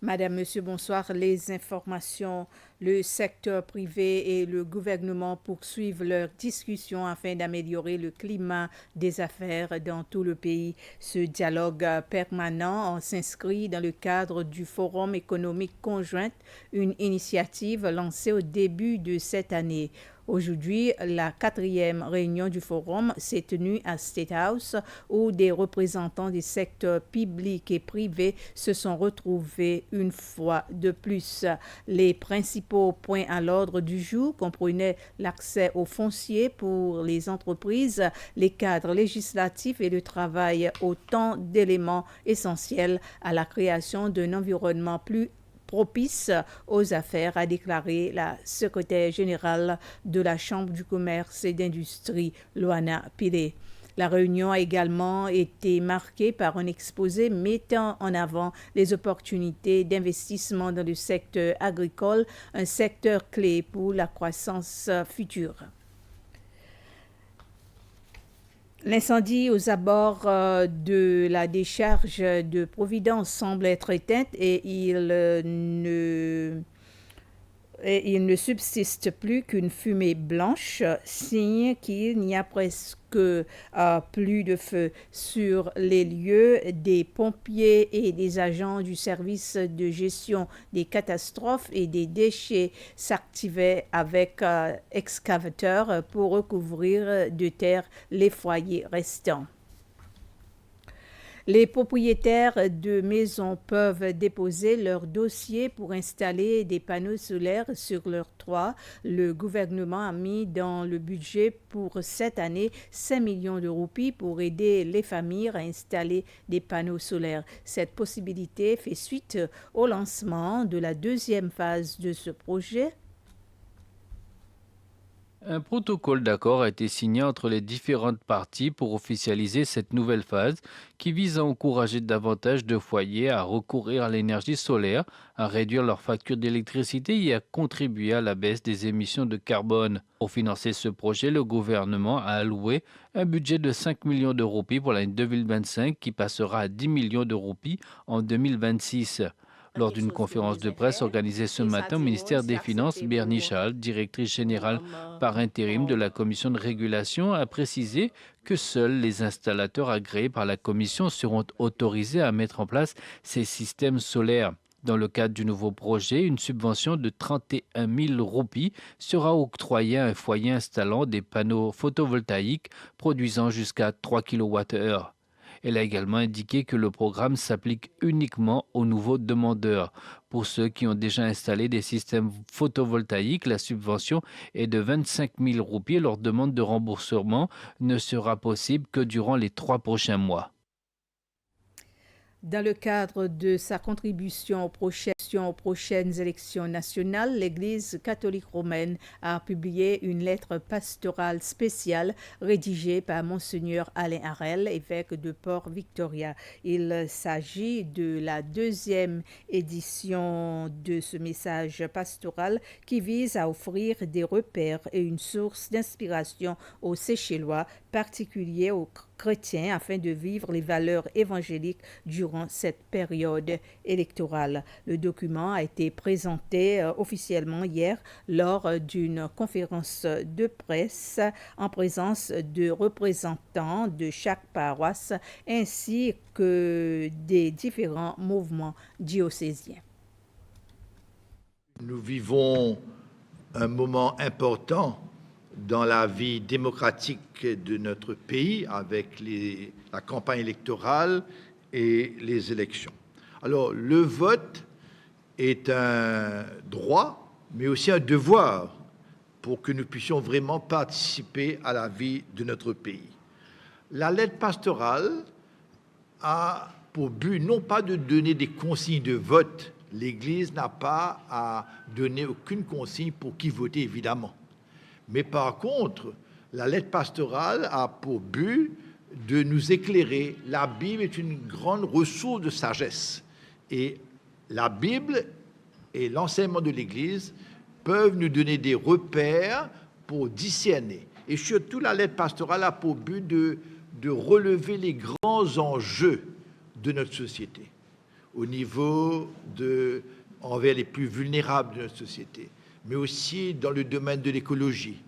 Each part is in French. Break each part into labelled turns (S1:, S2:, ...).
S1: Madame, Monsieur, bonsoir. Les informations, le secteur privé et le gouvernement poursuivent leurs discussions afin d'améliorer le climat des affaires dans tout le pays. Ce dialogue permanent s'inscrit dans le cadre du Forum économique conjoint, une initiative lancée au début de cette année. Aujourd'hui, la 4e réunion du forum s'est tenue à State House où des représentants des secteurs publics et privés se sont retrouvés une fois de plus. Les principaux points à l'ordre du jour comprenaient l'accès au foncier pour les entreprises, les cadres législatifs et le travail, autant d'éléments essentiels à la création d'un environnement plus propice aux affaires, a déclaré la secrétaire générale de la Chambre du commerce et d'industrie, Loana Pile. La réunion a également été marquée par un exposé mettant en avant les opportunités d'investissement dans le secteur agricole, un secteur clé pour la croissance future. L'incendie aux abords de la décharge de Providence semble être éteint et il ne subsiste plus qu'une fumée blanche, signe qu'il n'y a presque plus de feu. Sur les lieux, des pompiers et des agents du service de gestion des catastrophes et des déchets s'activaient avec excavateurs pour recouvrir de terre les foyers restants. Les propriétaires de maisons peuvent déposer leur dossier pour installer des panneaux solaires sur leur toit. Le gouvernement a mis dans le budget pour cette année 5 millions de roupies pour aider les familles à installer des panneaux solaires. Cette possibilité fait suite au lancement de la 2e phase de ce projet.
S2: Un protocole d'accord a été signé entre les différentes parties pour officialiser cette nouvelle phase qui vise à encourager davantage de foyers à recourir à l'énergie solaire, à réduire leurs factures d'électricité et à contribuer à la baisse des émissions de carbone. Pour financer ce projet, le gouvernement a alloué un budget de 5 millions de roupies pour l'année 2025 qui passera à 10 millions de roupies en 2026. Lors d'une conférence de presse organisée ce matin au ministère des Finances, Bernie Schall, directrice générale par intérim de la commission de régulation, a précisé que seuls les installateurs agréés par la commission seront autorisés à mettre en place ces systèmes solaires. Dans le cadre du nouveau projet, une subvention de 31 000 roupies sera octroyée à un foyer installant des panneaux photovoltaïques produisant jusqu'à 3 kWh. Elle a également indiqué que le programme s'applique uniquement aux nouveaux demandeurs. Pour ceux qui ont déjà installé des systèmes photovoltaïques, la subvention est de 25 000 roupies et leur demande de remboursement ne sera possible que durant les 3 prochains mois.
S1: Dans le cadre de sa contribution aux prochaines élections nationales, l'Église catholique romaine a publié une lettre pastorale spéciale rédigée par Monseigneur Alain Harel, évêque de Port-Victoria. Il s'agit de la 2e édition de ce message pastoral qui vise à offrir des repères et une source d'inspiration aux Seychellois, particuliers aux chrétiens, afin de vivre les valeurs évangéliques durant cette période électorale. Le document a été présenté officiellement hier lors d'une conférence de presse en présence de représentants de chaque paroisse ainsi que des différents mouvements diocésains.
S3: Nous vivons un moment important dans la vie démocratique de notre pays avec la campagne électorale et les élections. Alors, le vote est un droit, mais aussi un devoir pour que nous puissions vraiment participer à la vie de notre pays. La lettre pastorale a pour but non pas de donner des consignes de vote. L'Église n'a pas à donner aucune consigne pour qui voter, évidemment. Mais par contre, la lettre pastorale a pour but de nous éclairer. La Bible est une grande ressource de sagesse. Et la Bible et l'enseignement de l'Église peuvent nous donner des repères pour discerner. Et surtout, la lettre pastorale a pour but de relever les grands enjeux de notre société. au niveau envers les plus vulnérables de notre société, mais aussi dans le domaine de l'écologie,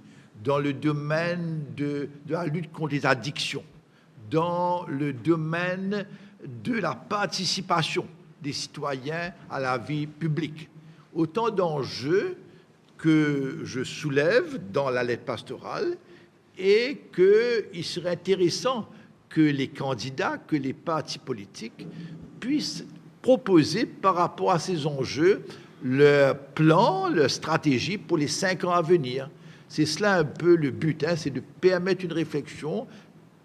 S3: dans le domaine de la lutte contre les addictions, dans le domaine de la participation des citoyens à la vie publique. Autant d'enjeux que je soulève dans la lettre pastorale et qu'il serait intéressant que les candidats, que les partis politiques puissent proposer par rapport à ces enjeux leur plan, leur stratégie pour les 5 ans à venir. C'est cela un peu le but, c'est de permettre une réflexion,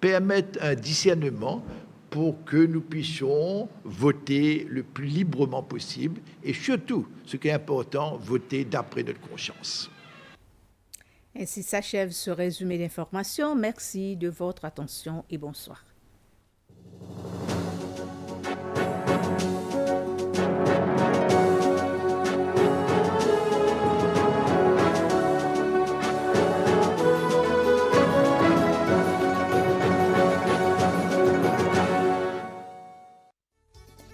S3: permettre un discernement pour que nous puissions voter le plus librement possible et surtout, ce qui est important, voter d'après notre conscience.
S1: Ainsi s'achève ce résumé d'informations. Merci de votre attention et bonsoir.